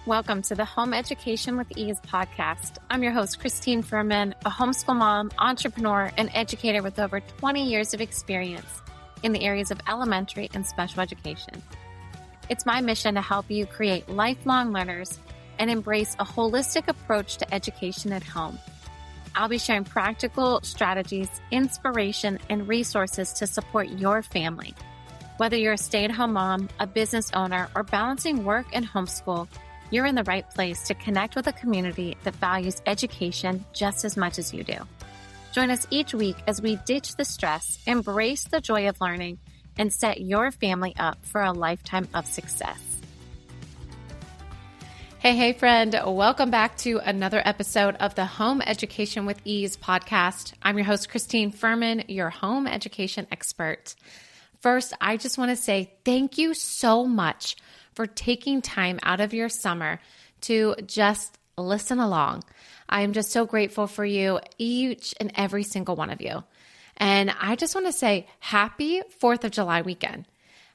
Welcome to the Home Education with Ease podcast. I'm your host, Christine Furman, a homeschool mom, entrepreneur, and educator with over 20 years of experience in the areas of elementary and special education. It's my mission to help you create lifelong learners and embrace a holistic approach to education at home. I'll be sharing practical strategies, inspiration, and resources to support your family. Whether you're a stay-at-home mom, a business owner, or balancing work and homeschool, you're in the right place to connect with a community that values education just as much as you do. Join us each week as we ditch the stress, embrace the joy of learning, and set your family up for a lifetime of success. Hey, friend. Welcome back to another episode of the Home Education with Ease podcast. I'm your host, Christine Furman, your home education expert. First, I just want to say thank you so much for taking time out of your summer to just listen along. I am just so grateful for you, each and every single one of you. And I just want to say happy 4th of July weekend.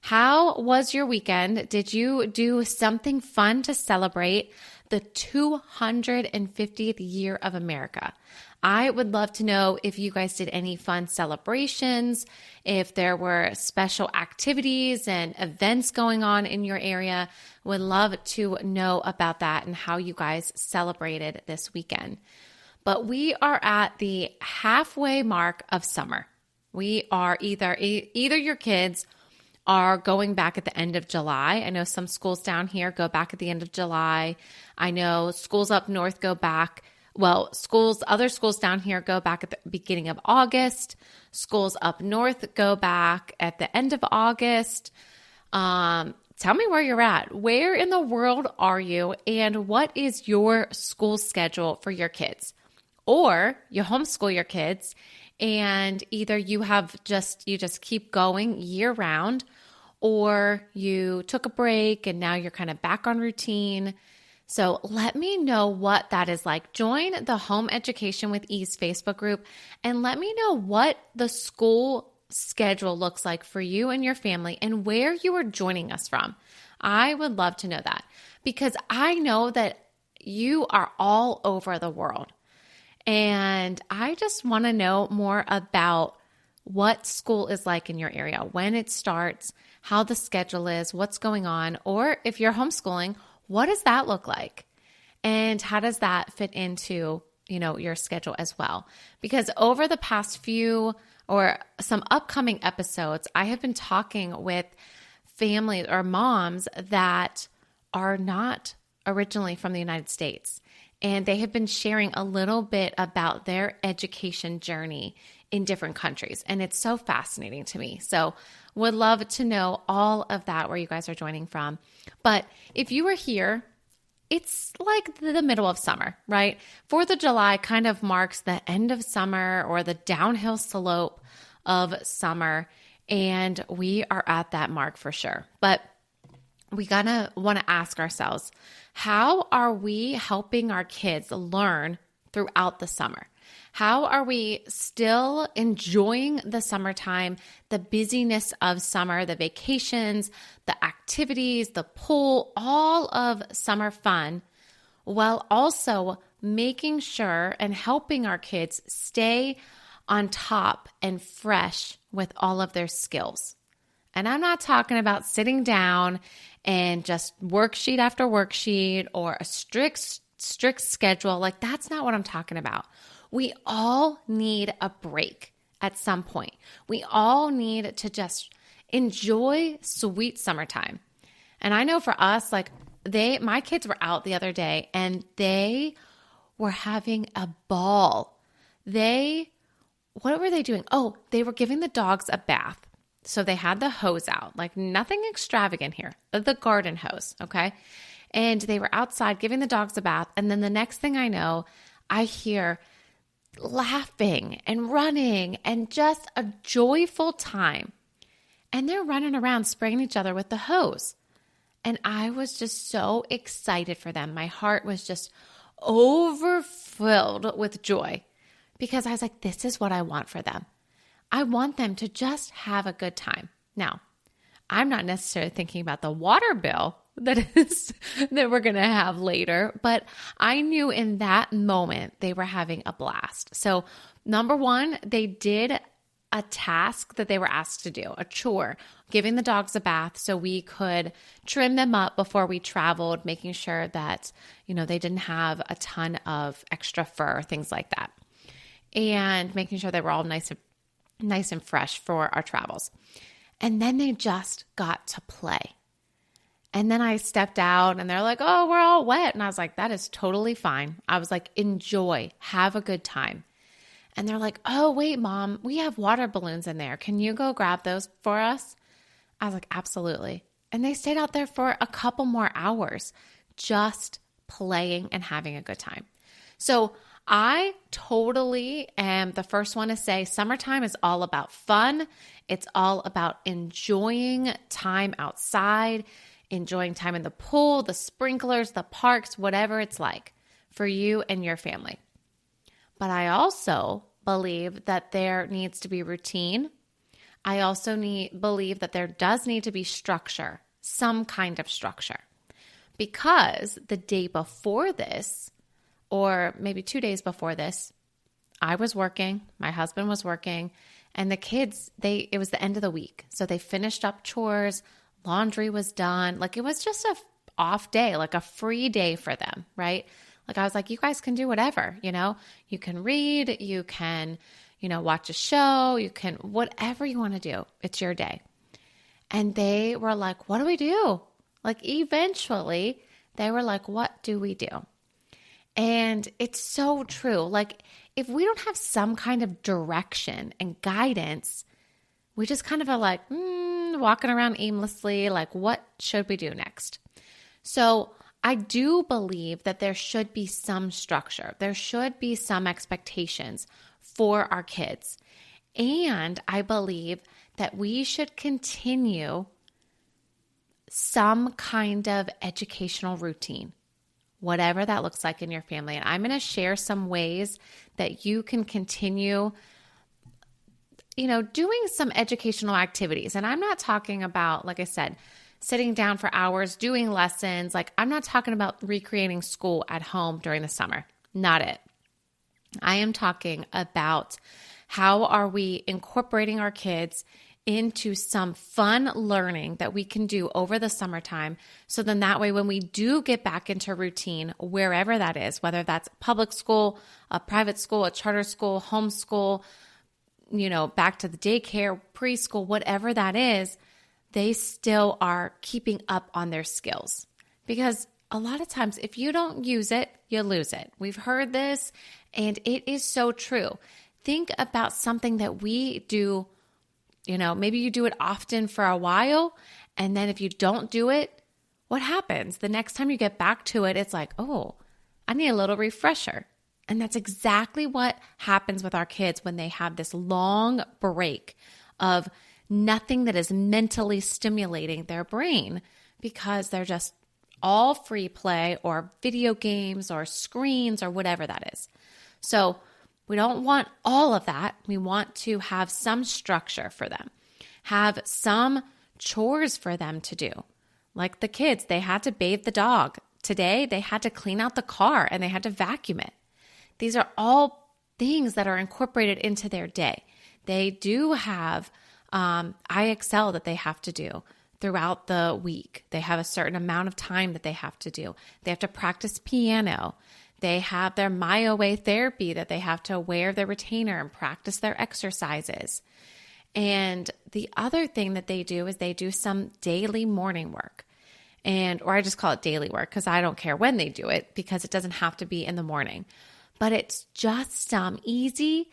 How was your weekend? Did you do something fun to celebrate the 250th year of America? I would love to know if you guys did any fun celebrations, if there were special activities and events going on in your area. Would love to know about that and how you guys celebrated this weekend. But we are at the halfway mark of summer. We are either your kids are going back at the end of July. I know some schools down here go back at the end of July. I know schools up north go back. Well, other schools down here go back at the beginning of August. Schools up north go back at the end of August. Tell me where you're at. Where in the world are you? And what is your school schedule for your kids? Or you homeschool your kids and either you just keep going year round, or you took a break and now you're kind of back on routine. So let me know what that is like. Join the Home Education with Ease Facebook group and let me know what the school schedule looks like for you and your family and where you are joining us from. I would love to know that because I know that you are all over the world. And I just want to know more about what school is like in your area, when it starts, how the schedule is, what's going on, or if you're homeschooling, what does that look like? And how does that fit into, your schedule as well? Because over the past few or some upcoming episodes, I have been talking with families or moms that are not originally from the United States. And they have been sharing a little bit about their education journey in different countries. And it's so fascinating to me. So would love to know all of that, where you guys are joining from. But if you are here, it's like the middle of summer, right? 4th of July kind of marks the end of summer or the downhill slope of summer. And we are at that mark for sure. But we gotta want to ask ourselves, how are we helping our kids learn throughout the summer? How are we still enjoying the summertime, the busyness of summer, the vacations, the activities, the pool, all of summer fun, while also making sure and helping our kids stay on top and fresh with all of their skills? And I'm not talking about sitting down and just worksheet after worksheet or a strict schedule. Like, that's not what I'm talking about. We all need a break at some point. We all need to just enjoy sweet summertime. And I know for us, my kids were out the other day and they were having a ball. What were they doing? Oh, they were giving the dogs a bath. So they had the hose out, like nothing extravagant here, the garden hose, okay? And they were outside giving the dogs a bath. And then the next thing I know, I hear laughing and running and just a joyful time. And they're running around spraying each other with the hose. And I was just so excited for them. My heart was just overfilled with joy because I was like, this is what I want for them. I want them to just have a good time. Now, I'm not necessarily thinking about the water bill that we're going to have later. But I knew in that moment they were having a blast. So number one, they did a task that they were asked to do, a chore, giving the dogs a bath so we could trim them up before we traveled, making sure that, they didn't have a ton of extra fur, things like that. And making sure they were all nice and fresh for our travels. And then they just got to play. And then I stepped out and they're like, oh, we're all wet. And I was like, that is totally fine. I was like, enjoy, have a good time. And they're like, oh, wait, Mom, we have water balloons in there. Can you go grab those for us? I was like, absolutely. And they stayed out there for a couple more hours, just playing and having a good time. So I totally am the first one to say summertime is all about fun. It's all about enjoying time outside, enjoying time in the pool, the sprinklers, the parks, whatever it's like for you and your family. But I also believe that there needs to be routine. I also believe that there does need to be structure, some kind of structure. Because the day before this, or maybe 2 days before this, I was working, my husband was working, and the kids, it was the end of the week. So they finished up chores, laundry was done. Like it was just a off day, like a free day for them, right? Like I was like, you guys can do whatever, you can read, you can, watch a show, you can, whatever you want to do. It's your day. And they were like, what do we do? Like eventually they were like, what do we do? And it's so true. Like if we don't have some kind of direction and guidance, we just kind of are like, walking around aimlessly, like what should we do next? So I do believe that there should be some structure. There should be some expectations for our kids. And I believe that we should continue some kind of educational routine, whatever that looks like in your family. And I'm going to share some ways that you can continue, doing some educational activities. And I'm not talking about, like I said, sitting down for hours, doing lessons. Like I'm not talking about recreating school at home during the summer. Not it. I am talking about how are we incorporating our kids into some fun learning that we can do over the summertime. So then that way, when we do get back into routine, wherever that is, whether that's public school, a private school, a charter school, homeschool, back to the daycare, preschool, whatever that is, they still are keeping up on their skills. Because a lot of times, if you don't use it, you lose it. We've heard this, and it is so true. Think about something that we do. Maybe you do it often for a while, and then if you don't do it, what happens? The next time you get back to it, it's like, oh, I need a little refresher. And that's exactly what happens with our kids when they have this long break of nothing that is mentally stimulating their brain because they're just all free play or video games or screens or whatever that is. So we don't want all of that. We want to have some structure for them, have some chores for them to do. Like the kids, they had to bathe the dog. Today, they had to clean out the car and they had to vacuum it. These are all things that are incorporated into their day. They do have IXL that they have to do throughout the week. They have a certain amount of time that they have to do. They have to practice piano. They have their MyOA therapy that they have to wear their retainer and practice their exercises. And the other thing that they do is they do some daily morning work. Or I just call it daily work because I don't care when they do it because it doesn't have to be in the morning. But it's just some easy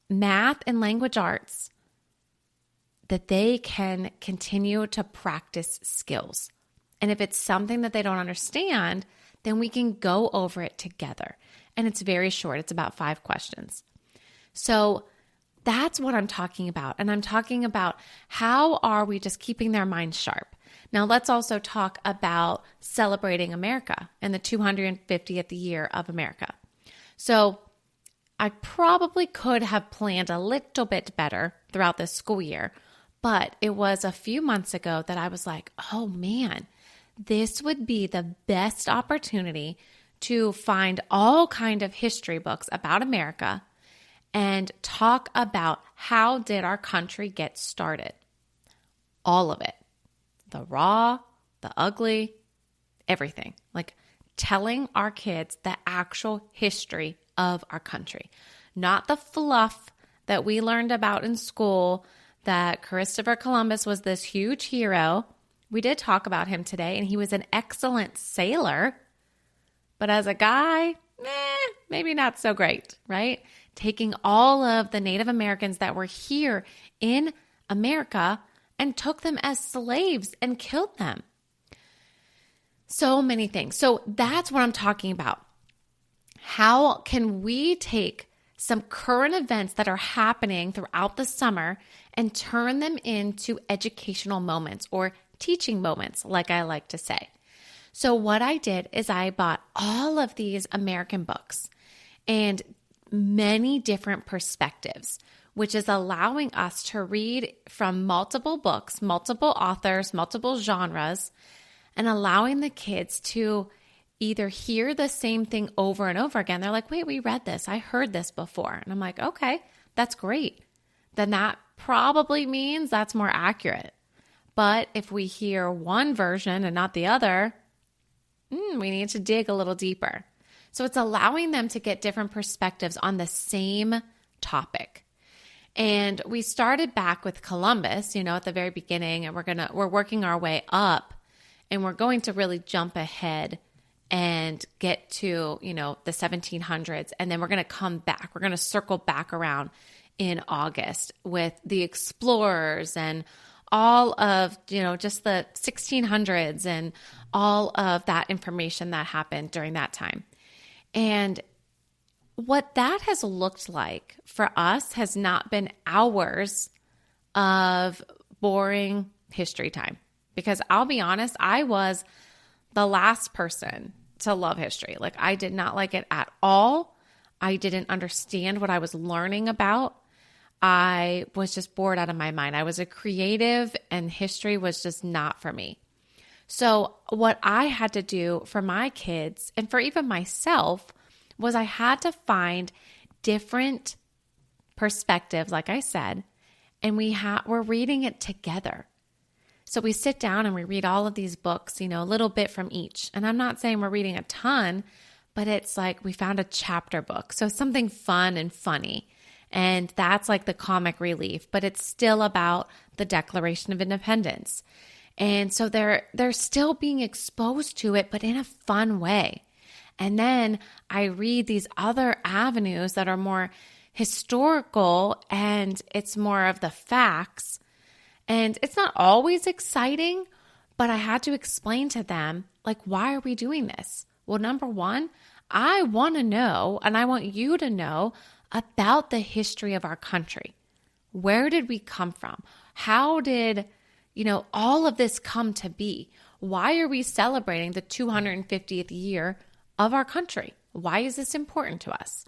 math and language arts that they can continue to practice skills. And if it's something that they don't understand, then we can go over it together. And it's very short. It's about 5 questions. So that's what I'm talking about. And I'm talking about how are we just keeping their minds sharp. Now let's also talk about celebrating America and the 250th year of America. So I probably could have planned a little bit better throughout this school year, but it was a few months ago that I was like, oh man, this would be the best opportunity to find all kind of history books about America and talk about how did our country get started. All of it. The raw, the ugly, everything. Like telling our kids the actual history of our country. Not the fluff that we learned about in school, that Christopher Columbus was this huge hero. We did talk about him today, and he was an excellent sailor. But as a guy, maybe not so great, right? Taking all of the Native Americans that were here in America and took them as slaves and killed them. So many things. So that's what I'm talking about. How can we take some current events that are happening throughout the summer and turn them into educational moments or teaching moments, like I like to say? So what I did is I bought all of these American books and many different perspectives, which is allowing us to read from multiple books, multiple authors, multiple genres, and allowing the kids to either hear the same thing over and over again. They're like, wait, we read this. I heard this before. And I'm like, okay, that's great. Then that probably means that's more accurate. But if we hear one version and not the other, we need to dig a little deeper. So it's allowing them to get different perspectives on the same topic. And we started back with Columbus, at the very beginning, and we're working our way up, and we're going to really jump ahead and get to, the 1700s. And then we're going to come back. We're going to circle back around in August with the explorers and all of, just the 1600s and all of that information that happened during that time. And what that has looked like for us has not been hours of boring history time. Because I'll be honest, I was the last person to love history. Like, I did not like it at all. I didn't understand what I was learning about. I was just bored out of my mind. I was a creative, and history was just not for me. So what I had to do for my kids and for even myself was I had to find different perspectives, like I said, and we're reading it together. So we sit down and we read all of these books, a little bit from each. And I'm not saying we're reading a ton, but it's like we found a chapter book. So something fun and funny. And that's like the comic relief, but it's still about the Declaration of Independence. And so they're still being exposed to it, but in a fun way. And then I read these other avenues that are more historical, and it's more of the facts. And it's not always exciting, but I had to explain to them, like, why are we doing this? Well, number one, I want to know, and I want you to know about the history of our country. Where did we come from? How did, all of this come to be? Why are we celebrating the 250th year of our country? Why is this important to us?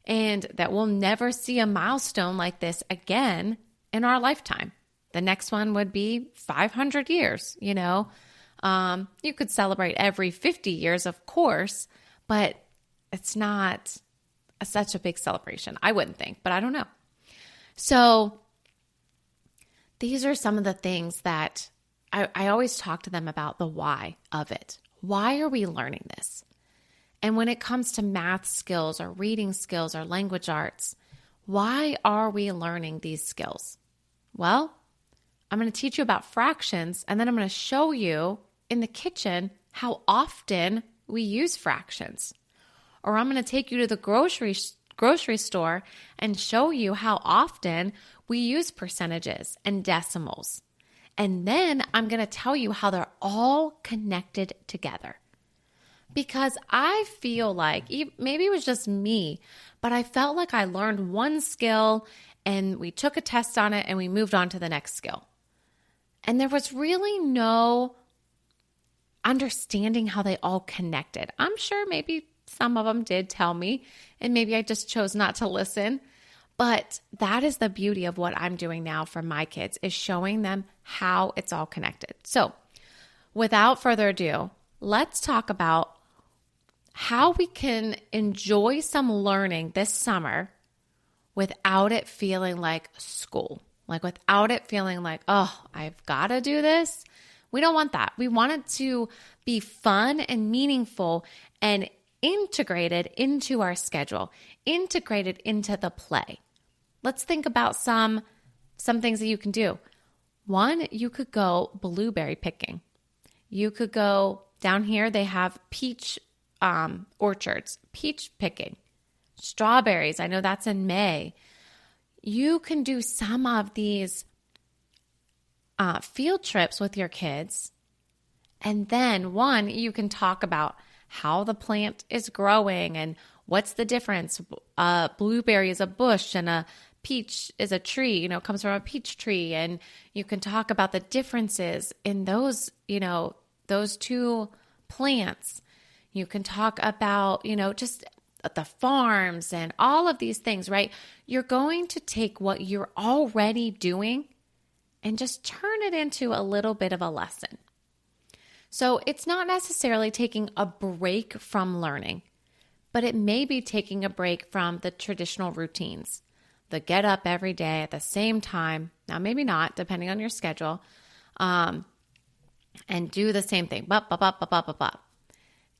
And that we'll never see a milestone like this again in our lifetime. The next one would be 500 years, You could celebrate every 50 years, of course, but it's not such a big celebration. I wouldn't think, but I don't know. So these are some of the things that I always talk to them about, the why of it. Why are we learning this? And when it comes to math skills or reading skills or language arts, why are we learning these skills? Well, I'm going to teach you about fractions, and then I'm going to show you in the kitchen how often we use fractions. Or I'm going to take you to the grocery store and show you how often we use percentages and decimals. And then I'm going to tell you how they're all connected together. Because I feel like, maybe it was just me, but I felt like I learned one skill and we took a test on it and we moved on to the next skill. And there was really no understanding how they all connected. I'm sure maybe some of them did tell me, and maybe I just chose not to listen. But that is the beauty of what I'm doing now for my kids, is showing them how it's all connected. So without further ado, let's talk about how we can enjoy some learning this summer without it feeling like school, like without it feeling like, oh, I've got to do this. We don't want that. We want it to be fun and meaningful and integrated into our schedule, integrated into the play. Let's think about some things that you can do. One, you could go blueberry picking. You could go down here. They have peach orchards, peach picking, strawberries. I know that's in May. You can do some of these field trips with your kids. And then one, you can talk about how the plant is growing and what's the difference. Blueberry is a bush and a peach is a tree, comes from a peach tree. And you can talk about the differences in those, those two plants. You can talk about, just the farms and all of these things, right? You're going to take what you're already doing and just turn it into a little bit of a lesson. So it's not necessarily taking a break from learning, but it may be taking a break from the traditional routines, the get up every day at the same time. Now, maybe not, depending on your schedule, and do the same thing.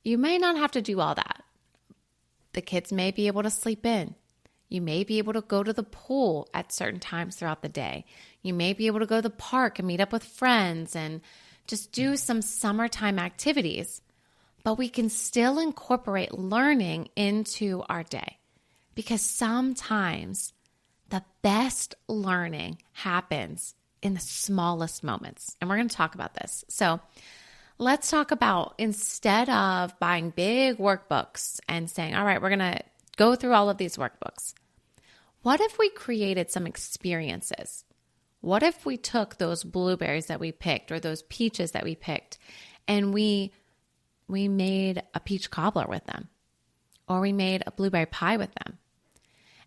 You may not have to do all that. The kids may be able to sleep in. You may be able to go to the pool at certain times throughout the day. You may be able to go to the park and meet up with friends and just do some summertime activities. But we can still incorporate learning into our day, because sometimes the best learning happens in the smallest moments. And we're going to talk about this. So let's talk about, instead of buying big workbooks and saying, all right, we're going to go through all of these workbooks, what if we created some experiences? What if we took those blueberries that we picked or those peaches that we picked and we made a peach cobbler with them, or we made a blueberry pie with them?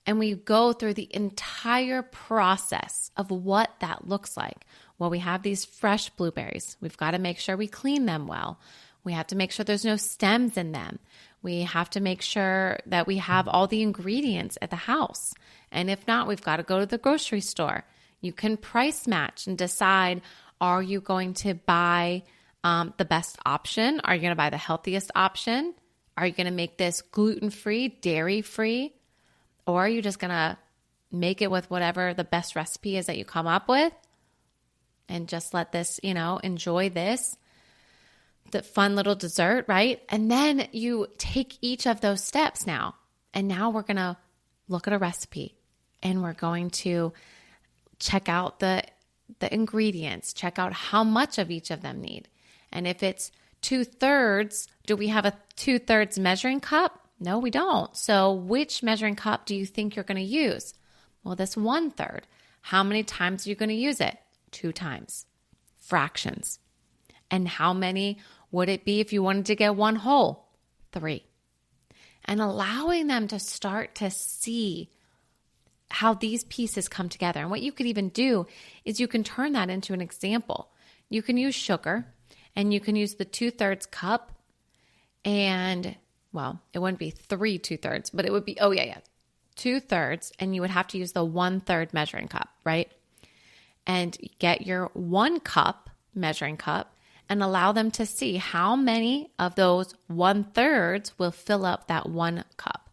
And we go through the entire process of what that looks like. Well, we have these fresh blueberries. We've got to make sure we clean them well. We have to make sure there's no stems in them. We have to make sure that we have all the ingredients at the house. And if not, we've got to go to the grocery store. You can price match and decide, are you going to buy the best option? Are you going to buy the healthiest option? Are you going to make this gluten-free, dairy-free? Or are you just going to make it with whatever the best recipe is that you come up with and just let this, enjoy this, the fun little dessert, right? And then you take each of those steps now. And now we're going to look at a recipe and we're going to check out the ingredients, check out how much of each of them need. And if it's 2/3, do we have a 2/3 measuring cup? No, we don't. So which measuring cup do you think you're going to use? Well, this 1/3. How many times are you going to use it? 2 times. Fractions. And how many would it be if you wanted to get 1 whole? 3. And allowing them to start to see how these pieces come together. And what you could even do is you can turn that into an example. You can use sugar and you can use the 2/3 cup, and well, it wouldn't be 3 2/3, but it would be, 2/3, and you would have to use the 1/3 measuring cup, right? And get your 1 cup measuring cup and allow them to see how many of those 1/3 will fill up that 1 cup.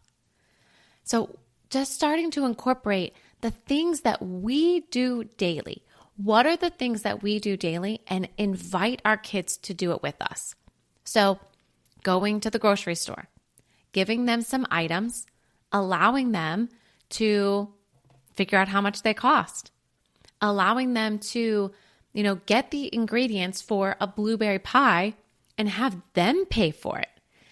So just starting to incorporate the things that we do daily. What are the things that we do daily, and invite our kids to do it with us? So going to the grocery store, giving them some items, allowing them to figure out how much they cost, allowing them to, get the ingredients for a blueberry pie and have them pay for it,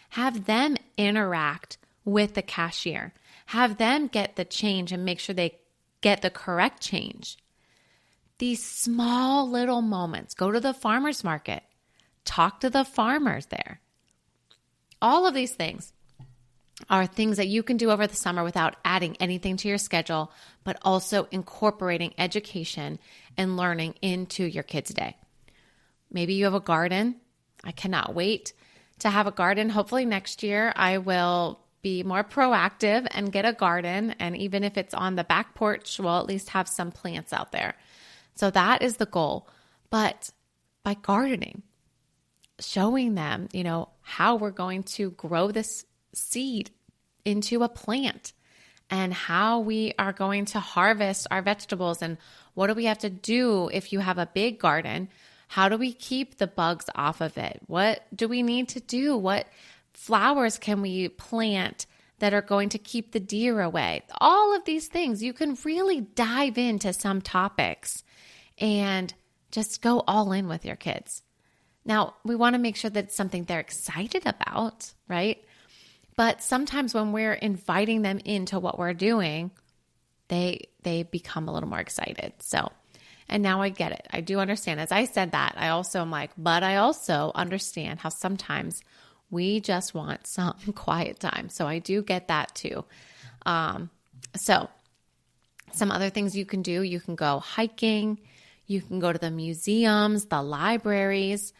have them interact with the cashier, have them get the change and make sure they get the correct change. These small little moments, go to the farmer's market, talk to the farmers there. All of these things are things that you can do over the summer without adding anything to your schedule, but also incorporating education and learning into your kids' day. Maybe you have a garden I cannot wait to have a garden. Hopefully next year I will be more proactive and get a garden. And even if it's on the back porch, we'll at least have some plants out there. So that is the goal. But by gardening, showing them, how we're going to grow this seed into a plant and how we are going to harvest our vegetables and what do we have to do if you have a big garden? How do we keep the bugs off of it? What do we need to do? What flowers can we plant that are going to keep the deer away? All of these things, you can really dive into some topics and just go all in with your kids. Now, we want to make sure that it's something they're excited about, right? But sometimes when we're inviting them into what we're doing, they become a little more excited. So, and now I get it. I do understand. As I said that, I also am like, but I also understand how sometimes we just want some quiet time. So I do get that too. So some other things you can do, you can go hiking, you can go to the museums, the libraries.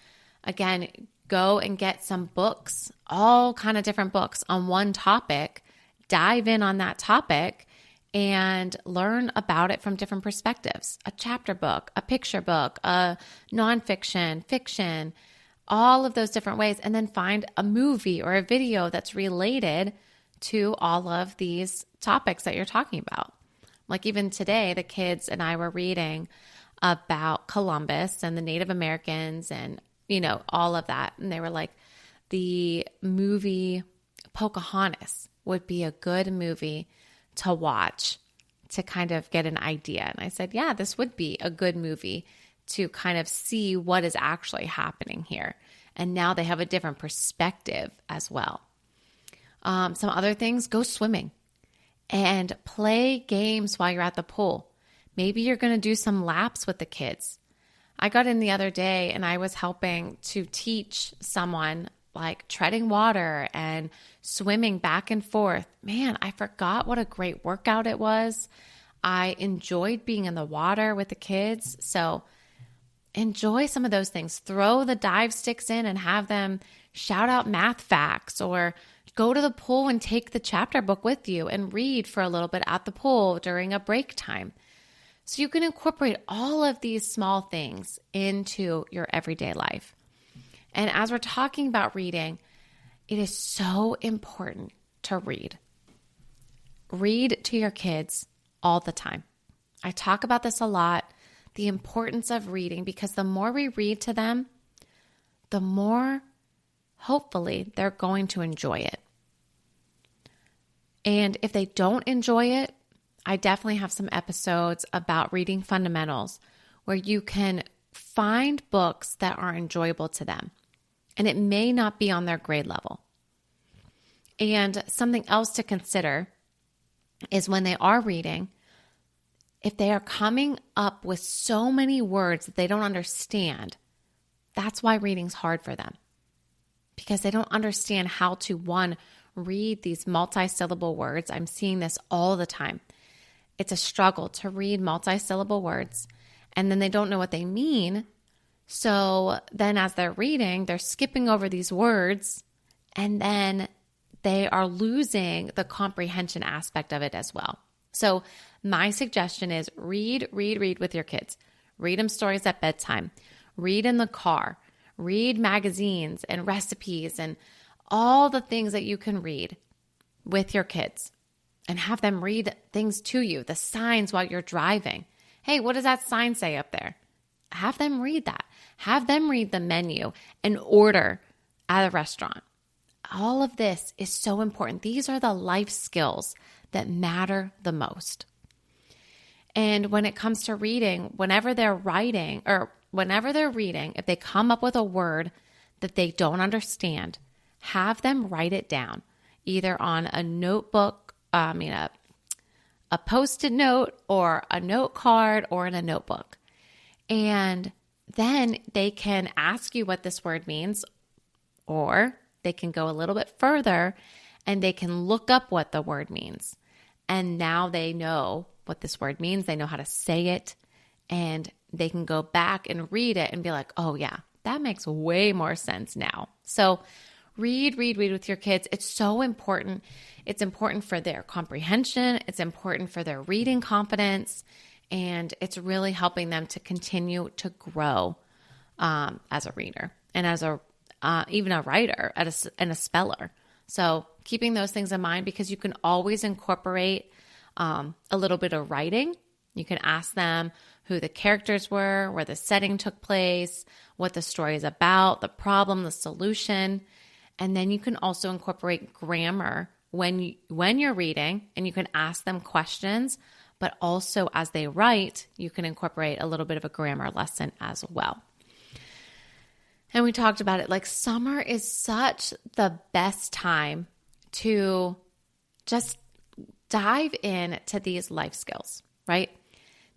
Again, go and get some books, all kind of different books on one topic, dive in on that topic and learn about it from different perspectives. A chapter book, a picture book, a nonfiction, fiction, all of those different ways. And then find a movie or a video that's related to all of these topics that you're talking about. Like even today, the kids and I were reading about Columbus and the Native Americans and all of that. And they were like, the movie Pocahontas would be a good movie to watch to kind of get an idea. And I said, yeah, this would be a good movie to kind of see what is actually happening here. And now they have a different perspective as well. Some other things, go swimming and play games while you're at the pool. Maybe you're going to do some laps with the kids. I got in the other day and I was helping to teach someone like treading water and swimming back and forth. Man, I forgot what a great workout it was. I enjoyed being in the water with the kids. So enjoy some of those things. Throw the dive sticks in and have them shout out math facts, or go to the pool and take the chapter book with you and read for a little bit at the pool during a break time. So you can incorporate all of these small things into your everyday life. And as we're talking about reading, it is so important to read. Read to your kids all the time. I talk about this a lot, the importance of reading, because the more we read to them, the more hopefully they're going to enjoy it. And if they don't enjoy it, I definitely have some episodes about reading fundamentals where you can find books that are enjoyable to them. And it may not be on their grade level. And something else to consider is when they are reading, if they are coming up with so many words that they don't understand, that's why reading's hard for them. Because they don't understand how to, one, read these multi-syllable words. I'm seeing this all the time. It's a struggle to read multi-syllable words, and then they don't know what they mean. So then as they're reading, they're skipping over these words, and then they are losing the comprehension aspect of it as well. So my suggestion is read with your kids. Read them stories at bedtime. Read in the car. Read magazines and recipes and all the things that you can read with your kids. And have them read things to you, the signs while you're driving. Hey, what does that sign say up there? Have them read that. Have them read the menu and order at a restaurant. All of this is so important. These are the life skills that matter the most. And when it comes to reading, whenever they're writing or whenever they're reading, if they come up with a word that they don't understand, have them write it down, either on a notebook, a Post-it note or a note card or in a notebook. And then they can ask you what this word means, or they can go a little bit further and they can look up what the word means. And now they know what this word means. They know how to say it, and they can go back and read it and be like, oh yeah, that makes way more sense now. So read with your kids. It's so important. It's important for their comprehension. It's important for their reading confidence. And it's really helping them to continue to grow as a reader and as even a writer and a speller. So keeping those things in mind, because you can always incorporate a little bit of writing. You can ask them who the characters were, where the setting took place, what the story is about, the problem, the solution. And then you can also incorporate grammar when you're reading, and you can ask them questions, but also as they write, you can incorporate a little bit of a grammar lesson as well. And we talked about it, like summer is such the best time to just dive in to these life skills, right?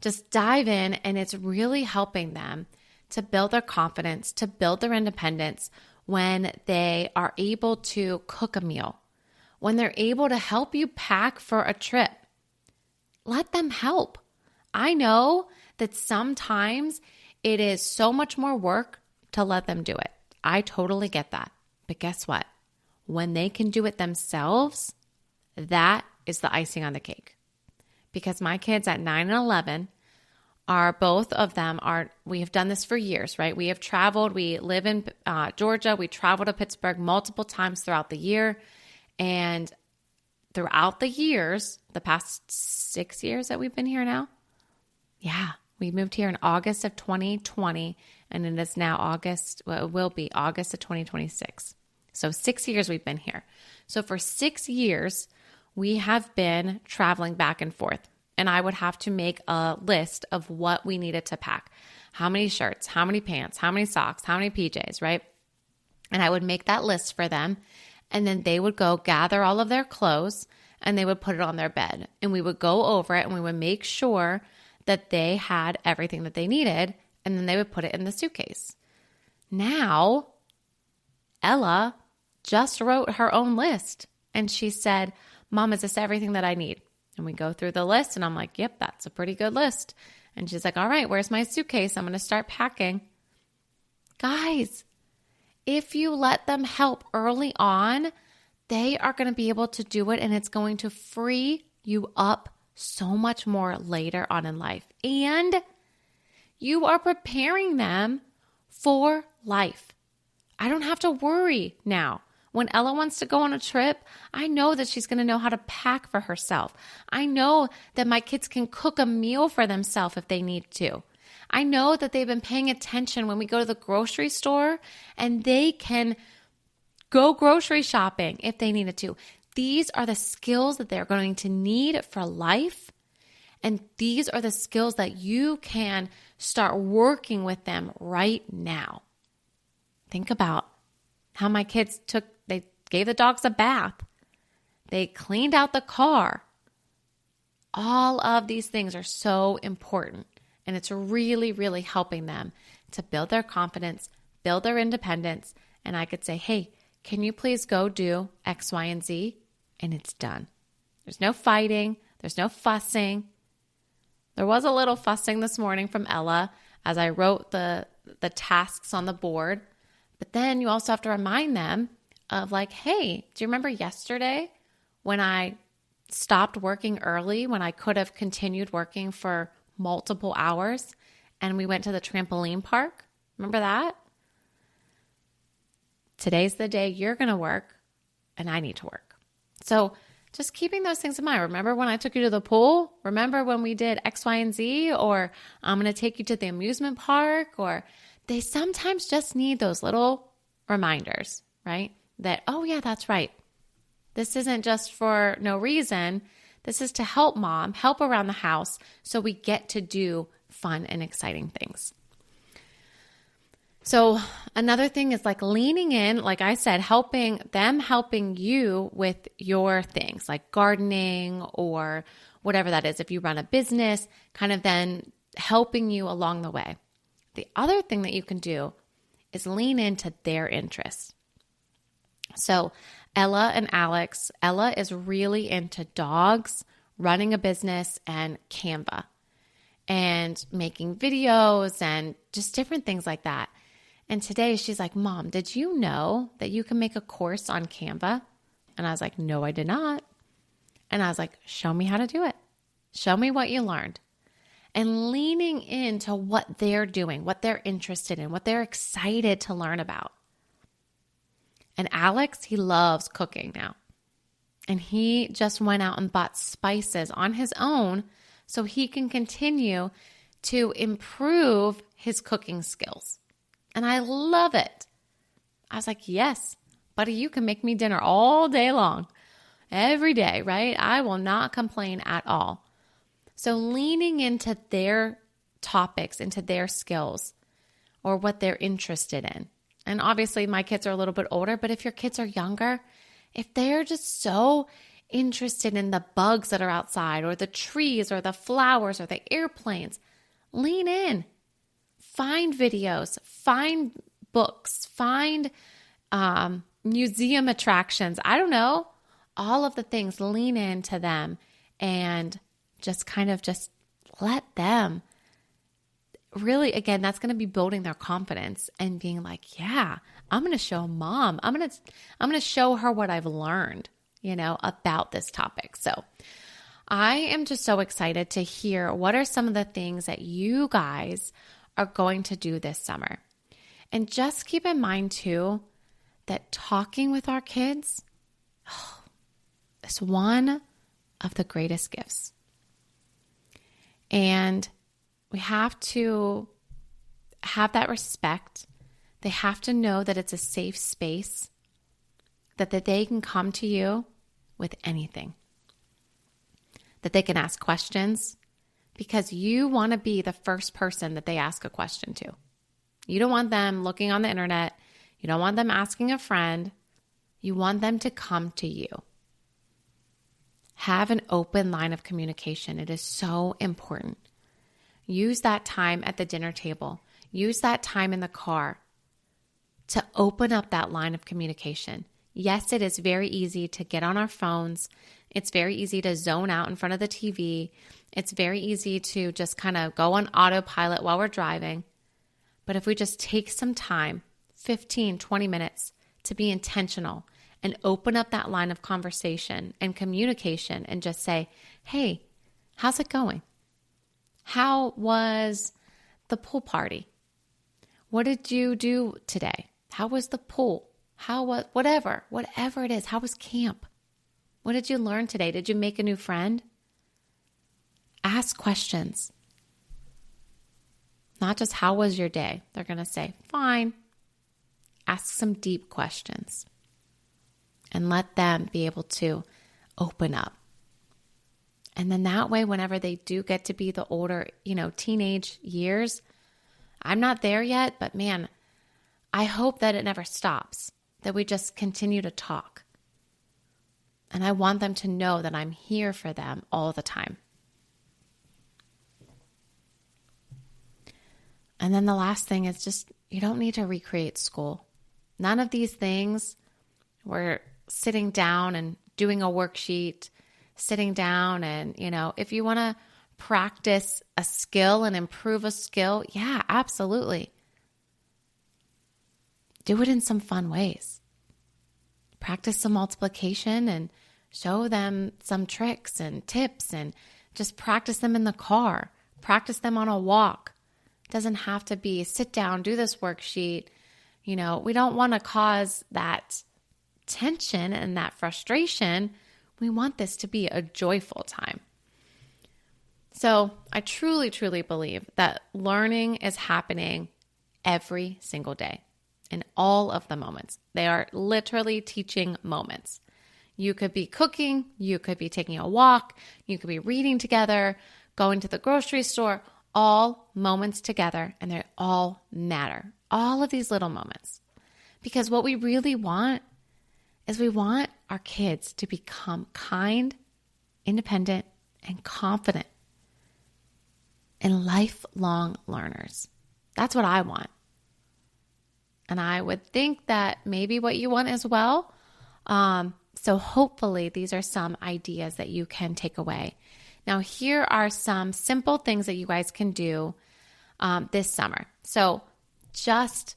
Just dive in, and it's really helping them to build their confidence, to build their independence when they are able to cook a meal, when they're able to help you pack for a trip. Let them help. I know that sometimes it is so much more work to let them do it. I totally get that. But guess what? When they can do it themselves, that is the icing on the cake. Because my kids at 9 and 11 we have done this for years, right? We have traveled. We live in Georgia. We travel to Pittsburgh multiple times throughout the year. And throughout the years, the past 6 years that we've been here now, we moved here in August of 2020, and it is now it will be August of 2026. So 6 years we've been here. So for 6 years, we have been traveling back and forth. And I would have to make a list of what we needed to pack. How many shirts, how many pants, how many socks, how many PJs, right? And I would make that list for them. And then they would go gather all of their clothes and they would put it on their bed. And we would go over it and we would make sure that they had everything that they needed. And then they would put it in the suitcase. Now, Ella just wrote her own list. And she said, Mom, is this everything that I need? And we go through the list and I'm like, yep, that's a pretty good list. And she's like, all right, where's my suitcase? I'm going to start packing. Guys, if you let them help early on, they are going to be able to do it, and it's going to free you up so much more later on in life. And you are preparing them for life. I don't have to worry now. When Ella wants to go on a trip, I know that she's going to know how to pack for herself. I know that my kids can cook a meal for themselves if they need to. I know that they've been paying attention when we go to the grocery store, and they can go grocery shopping if they needed to. These are the skills that they're going to need for life. And these are the skills that you can start working with them right now. Think about how my kids they gave the dogs a bath. They cleaned out the car. All of these things are so important. And it's really, really helping them to build their confidence, build their independence. And I could say, hey, can you please go do X, Y, and Z? And it's done. There's no fighting. There's no fussing. There was a little fussing this morning from Ella as I wrote the tasks on the board. But then you also have to remind them of like, hey, do you remember yesterday when I stopped working early, when I could have continued working for multiple hours and we went to the trampoline park? Remember that? Today's the day you're going to work and I need to work. So just keeping those things in mind. Remember when I took you to the pool? Remember when we did X, Y, and Z? Or I'm going to take you to the amusement park? Or they sometimes just need those little reminders, right? That, oh yeah, that's right. This isn't just for no reason. This is to help mom, help around the house so we get to do fun and exciting things. So another thing is like leaning in, like I said, helping you with your things like gardening or whatever that is. If you run a business, kind of then helping you along the way. The other thing that you can do is lean into their interests. So Ella and Alex, Ella is really into dogs, running a business, and Canva, and making videos and just different things like that. And today she's like, Mom, did you know that you can make a course on Canva? And I was like, no, I did not. And I was like, show me how to do it. Show me what you learned. And leaning into what they're doing, what they're interested in, what they're excited to learn about. And Alex, he loves cooking now. And he just went out and bought spices on his own so he can continue to improve his cooking skills. And I love it. I was like, yes, buddy, you can make me dinner all day long, every day, right? I will not complain at all. So leaning into their topics, into their skills, or what they're interested in. And obviously my kids are a little bit older, but if your kids are younger, if they're just so interested in the bugs that are outside or the trees or the flowers or the airplanes, lean in. Find videos, find books, find museum attractions. I don't know. All of the things, lean into them and just let them really, again, that's going to be building their confidence and being like, yeah, I'm going to show Mom. I'm going to show her what I've learned, about this topic. So I am just so excited to hear what are some of the things that you guys are going to do this summer. And just keep in mind too, that talking with our kids is one of the greatest gifts. And we have to have that respect. They have to know that it's a safe space, that they can come to you with anything, that they can ask questions, because you want to be the first person that they ask a question to. You don't want them looking on the internet. You don't want them asking a friend. You want them to come to you. Have an open line of communication. It is so important. Use that time at the dinner table. Use that time in the car to open up that line of communication. Yes, it is very easy to get on our phones. It's very easy to zone out in front of the TV. It's very easy to just kind of go on autopilot while we're driving. But if we just take some time, 15, 20 minutes, to be intentional and open up that line of conversation and communication and just say, hey, how's it going? How was the pool party? What did you do today? How was the pool? How was whatever it is? How was camp? What did you learn today? Did you make a new friend? Ask questions. Not just how was your day? They're going to say, fine. Ask some deep questions and let them be able to open up. And then that way, whenever they do get to be the older, teenage years, I'm not there yet, but man, I hope that it never stops, that we just continue to talk. And I want them to know that I'm here for them all the time. And then the last thing is just, you don't need to recreate school. None of these things, we're sitting down and doing a worksheet, sitting down and, if you want to practice a skill and improve a skill, yeah, absolutely. Do it in some fun ways. Practice some multiplication and show them some tricks and tips and just practice them in the car. Practice them on a walk. It doesn't have to be sit down, do this worksheet. We don't want to cause that tension and that frustration. We want this to be a joyful time. So I truly, truly believe that learning is happening every single day in all of the moments. They are literally teaching moments. You could be cooking, you could be taking a walk, you could be reading together, going to the grocery store, all moments together, and they all matter. All of these little moments. Because what we really want is we want our kids to become kind, independent, and confident and lifelong learners. That's what I want. And I would think that maybe what you want as well. So hopefully these are some ideas that you can take away. Now, here are some simple things that you guys can do this summer. So just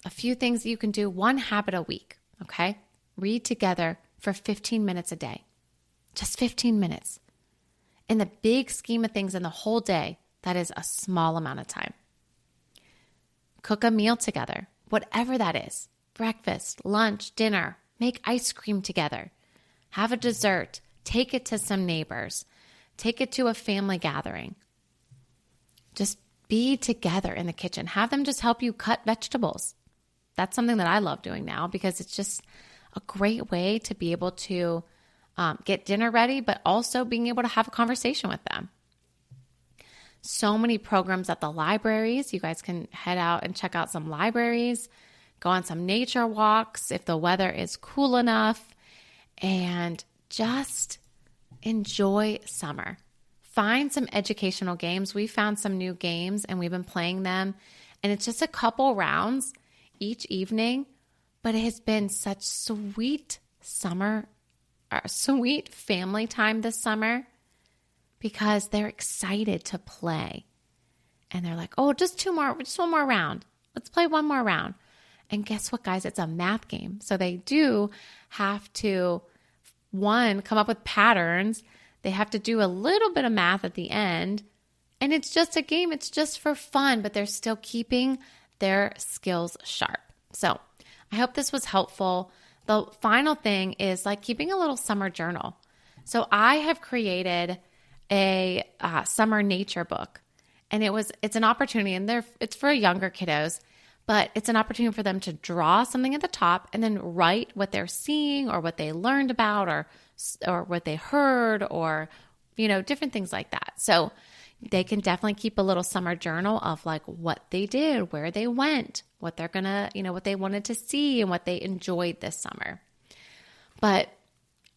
a few things that you can do, one habit a week, okay? Read together for 15 minutes a day, just 15 minutes. In the big scheme of things in the whole day, that is a small amount of time. Cook a meal together, whatever that is, breakfast, lunch, dinner, make ice cream together, have a dessert, take it to some neighbors, take it to a family gathering. Just be together in the kitchen. Have them just help you cut vegetables. That's something that I love doing now because it's just a great way to be able to get dinner ready, but also being able to have a conversation with them. So many programs at the libraries. You guys can head out and check out some libraries, go on some nature walks if the weather is cool enough, and just enjoy summer. Find some educational games. We found some new games and we've been playing them, and it's just a couple rounds each evening, but it has been such sweet family time this summer because they're excited to play. And they're like, oh, just one more round. Let's play one more round. And guess what, guys? It's a math game. So they do have to, one, come up with patterns. They have to do a little bit of math at the end. And it's just a game. It's just for fun, but they're still keeping their skills sharp. So I hope this was helpful. The final thing is like keeping a little summer journal. So I have created a summer nature book, and it's an opportunity, and it's for younger kiddos, but it's an opportunity for them to draw something at the top and then write what they're seeing or what they learned about or what they heard or, different things like that. So they can definitely keep a little summer journal of like what they did, where they went, what they're gonna, what they wanted to see and what they enjoyed this summer. But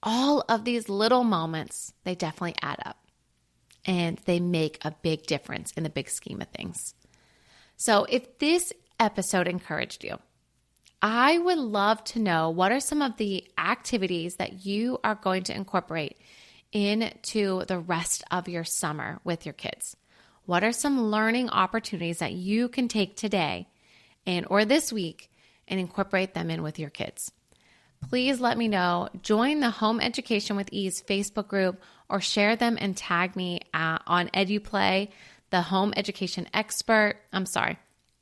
all of these little moments, they definitely add up and they make a big difference in the big scheme of things. So if this episode encouraged you, I would love to know what are some of the activities that you are going to incorporate into the rest of your summer with your kids. What are some learning opportunities that you can take today or this week and incorporate them in with your kids? Please let me know. Join the Home Education with Ease Facebook group or share them and tag me on EduPlay, the home education expert.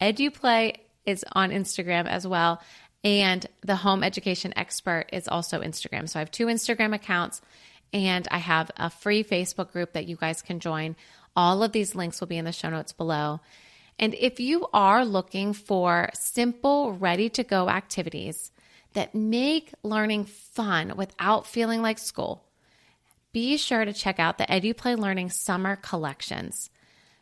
EduPlay is on Instagram as well. And the home education expert is also Instagram. So I have 2 Instagram accounts and I have a free Facebook group that you guys can join. All of these links will be in the show notes below. And if you are looking for simple, ready-to-go activities that make learning fun without feeling like school, be sure to check out the EduPlay Learning Summer Collections.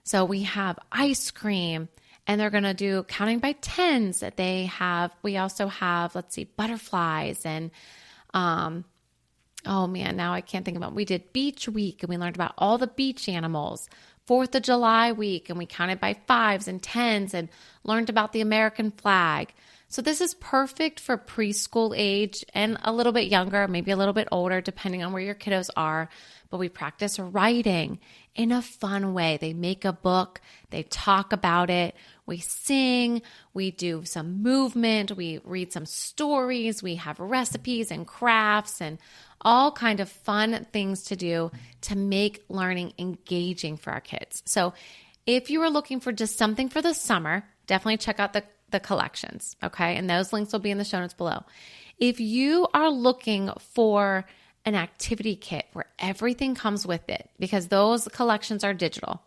So we have ice cream, and they're going to do counting by tens that they have. We also have, butterflies and, now I can't think about it. We did Beach Week, and we learned about all the beach animals. 4th of July week, and we counted by 5s and 10s and learned about the American flag. So this is perfect for preschool age and a little bit younger, maybe a little bit older, depending on where your kiddos are. But we practice writing in a fun way. They make a book, they talk about it, we sing, we do some movement, we read some stories, we have recipes and crafts and all kind of fun things to do to make learning engaging for our kids. So if you are looking for just something for the summer, definitely check out the collections, okay? And those links will be in the show notes below. If you are looking for an activity kit where everything comes with it, because those collections are digital,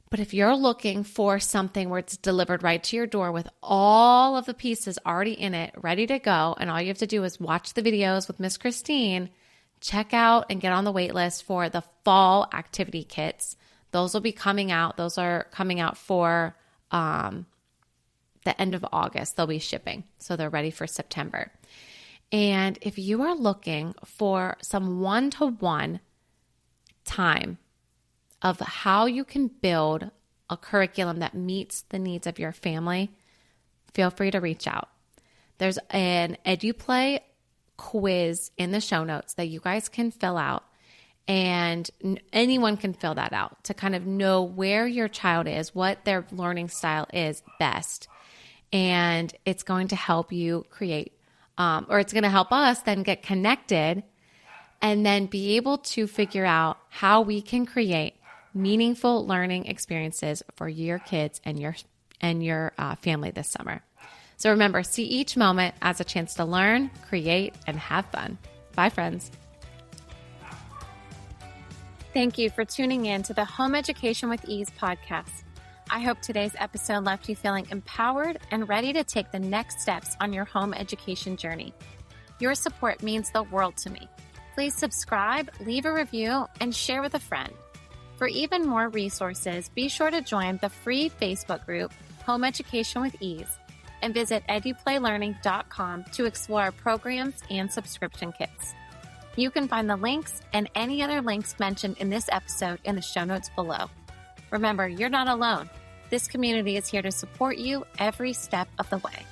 but if you're looking for something where it's delivered right to your door with all of the pieces already in it, ready to go, and all you have to do is watch the videos with Miss Christine, check out and get on the wait list for the fall activity kits. Those will be coming out. Those are coming out for the end of August. They'll be shipping, so they're ready for September. And if you are looking for some one-to-one time of how you can build a curriculum that meets the needs of your family, feel free to reach out. There's an EduPlay quiz in the show notes that you guys can fill out, and anyone can fill that out to kind of know where your child is, what their learning style is best. and it's going to help you create, or it's going to help us then get connected and then be able to figure out how we can create meaningful learning experiences for your kids and your family this summer. So remember, see each moment as a chance to learn, create, and have fun. Bye, friends. Thank you for tuning in to the Home Education with Ease podcast. I hope today's episode left you feeling empowered and ready to take the next steps on your home education journey. Your support means the world to me. Please subscribe, leave a review, and share with a friend. For even more resources, be sure to join the free Facebook group, Home Education with Ease, and visit eduplaylearning.com to explore programs and subscription kits. You can find the links and any other links mentioned in this episode in the show notes below. Remember, you're not alone. This community is here to support you every step of the way.